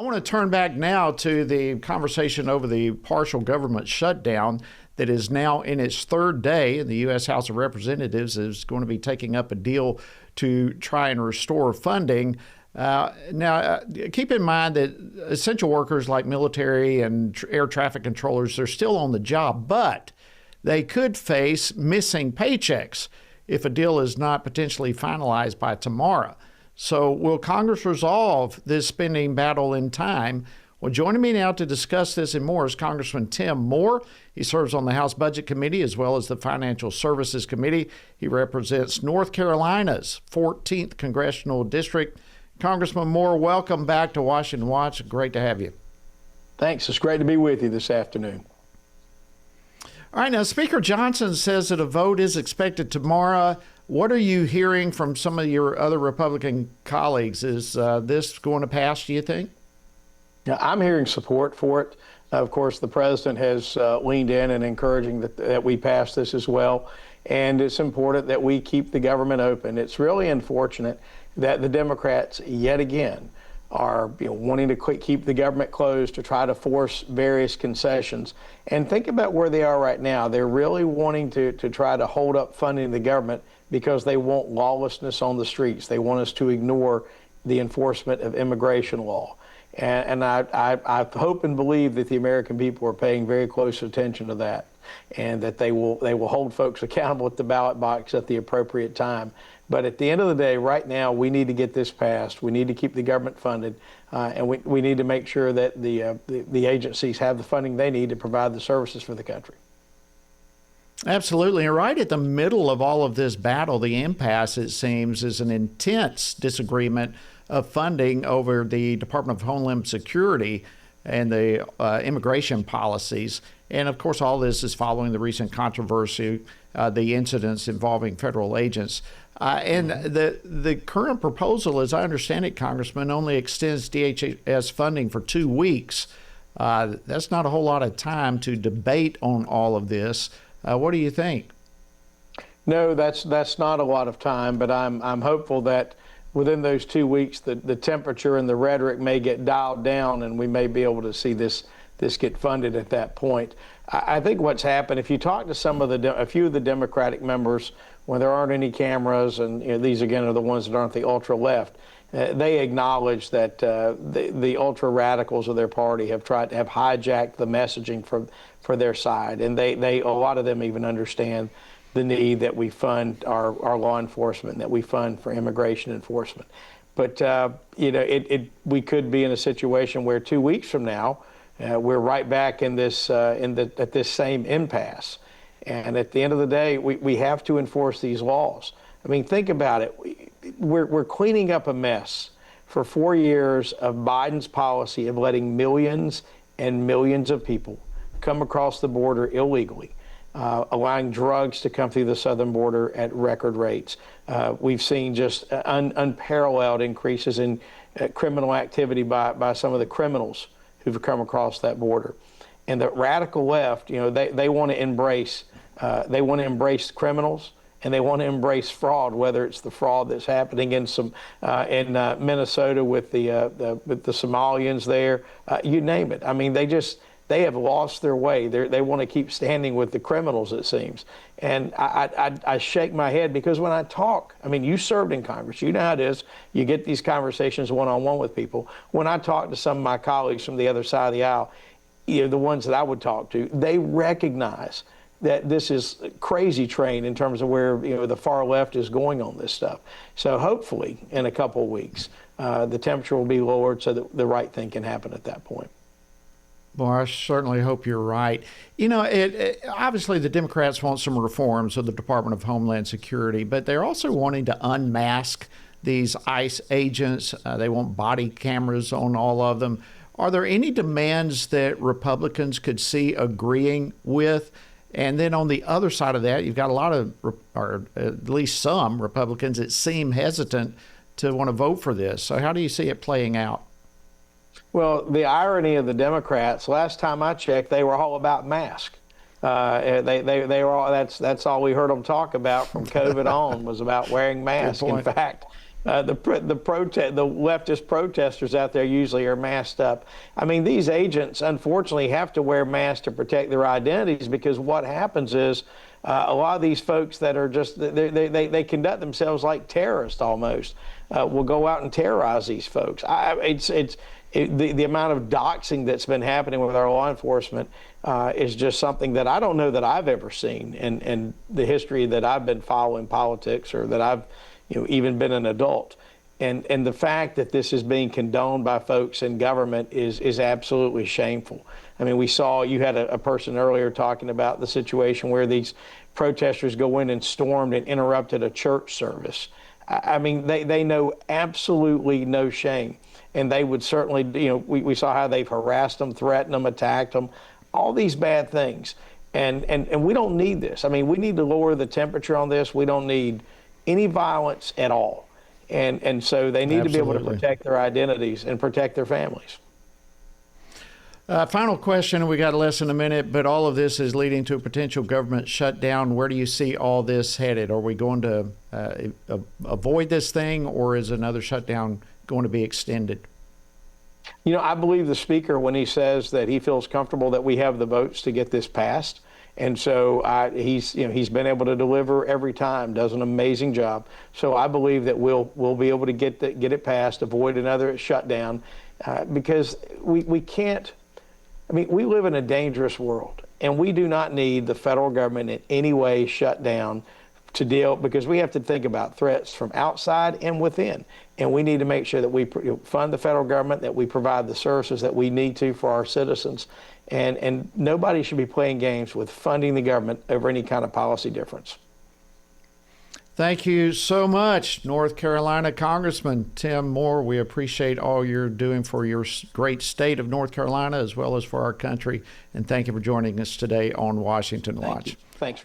I want to turn back now to the conversation over the partial government shutdown that is now in its third day, and the U.S. House of Representatives is going to be taking up a deal to try and restore funding. Keep in mind that essential workers like military and air traffic controllers, they're still on the job, but they could face missing paychecks if a deal is not potentially finalized by tomorrow. So will Congress resolve this spending battle in time? Well, joining me now to discuss this and more is Congressman Tim Moore. He serves on the House Budget Committee as well as the Financial Services Committee. He represents North Carolina's 14th Congressional District. Congressman Moore, welcome back to Washington Watch. Great to have you. Thanks. It's great to be with you this afternoon. All right, now Speaker Johnson says that a vote is expected tomorrow. What are you hearing from some of your other Republican colleagues? Is this going to pass, do you think? Yeah, I'm hearing support for it. Of course, the president has leaned in and encouraging that we pass this as well. And it's important that we keep the government open. It's really unfortunate that the Democrats, yet again, are wanting to keep the government closed to try to force various concessions. And think about where they are right now. They're really wanting to try to hold up funding the government because they want lawlessness on the streets. They want us to ignore the enforcement of immigration law. And I hope and believe that the American people are paying very close attention to that, and that they will hold folks accountable at the ballot box at the appropriate time. But at the end of the day, right now, we need to get this passed. We need to keep the government funded, and we need to make sure that the agencies have the funding they need to provide the services for the country. Absolutely. And right at the middle of all of this battle, the impasse, it seems, is an intense disagreement of funding over the Department of Homeland Security and the immigration policies. And of course, all this is following the recent controversy, the incidents involving federal agents. And the current proposal, as I understand it, Congressman, only extends DHS funding for 2 weeks. That's not a whole lot of time to debate on all of this. What do you think? No, that's not a lot of time, but I'm hopeful that within those 2 weeks, the temperature and the rhetoric may get dialed down, and we may be able to see this get funded at that point. I think what's happened, if you talk to a few of the Democratic members when there aren't any cameras, and these again are the ones that aren't the ultra left, they acknowledge that the ultra radicals of their party have hijacked the messaging for their side, and a lot of them even understand the need that we fund our law enforcement, that we fund for immigration enforcement. But we could be in a situation where 2 weeks from now, we're right back in this at this same impasse. And at the end of the day, we have to enforce these laws. I mean, think about it. We're cleaning up a mess for 4 years of Biden's policy of letting millions and millions of people come across the border illegally, allowing drugs to come through the southern border at record rates. We've seen just unparalleled increases in criminal activity by some of the criminals who've come across that border. And the radical left, they want to embrace criminals, and they want to embrace fraud, whether it's the fraud that's happening in Minnesota with the Somalians there, you name it. I mean, they have lost their way. They want to keep standing with the criminals, it seems. And I shake my head because when I talk, I mean, you served in Congress. You know how it is. You get these conversations one-on-one with people. When I talk to some of my colleagues from the other side of the aisle, the ones that I would talk to, they recognize that this is a crazy train in terms of where the far left is going on this stuff. So hopefully in a couple of weeks, the temperature will be lowered so that the right thing can happen at that point. Well, I certainly hope you're right. Obviously the Democrats want some reforms of the Department of Homeland Security, but they're also wanting to unmask these ICE agents. They want body cameras on all of them. Are there any demands that Republicans could see agreeing with? And then on the other side of that, you've got a lot of, or at least some Republicans that seem hesitant to want to vote for this. So how do you see it playing out? Well, the irony of the Democrats, last time I checked, they were all about masks. They were all, that's all we heard them talk about from COVID on was about wearing masks. In fact, The leftist protesters out there usually are masked up. I mean, these agents unfortunately have to wear masks to protect their identities, because what happens is a lot of these folks that are just they conduct themselves like terrorists almost. Will go out and terrorize these folks. The amount of doxing that's been happening with our law enforcement is just something that I don't know that I've ever seen in the history that I've been following politics, or that I've even been an adult. And the fact that this is being condoned by folks in government is absolutely shameful. I mean, we saw, you had a person earlier talking about the situation where these protesters go in and stormed and interrupted a church service. I mean, they know absolutely no shame. And they would certainly, we saw how they've harassed them, threatened them, attacked them, all these bad things. And we don't need this. I mean, we need to lower the temperature on this. We don't need any violence at all. And so they need to be able to protect their identities and protect their families. Final question, we got less than a minute, but all of this is leading to a potential government shutdown. Where do you see all this headed? Are we going to avoid this thing, or is another shutdown going to be extended? I believe the speaker when he says that he feels comfortable that we have the votes to get this passed. And so he's been able to deliver every time, does an amazing job. So I believe that we'll be able to get it passed, avoid another shutdown, because we can't. I mean, we live in a dangerous world, and we do not need the federal government in any way shut down to deal, because we have to think about threats from outside and within. And we need to make sure that we fund the federal government, that we provide the services that we need to for our citizens. And nobody should be playing games with funding the government over any kind of policy difference. Thank you so much, North Carolina Congressman Tim Moore. We appreciate all you're doing for your great state of North Carolina, as well as for our country. And thank you for joining us today on Washington Watch. Thanks.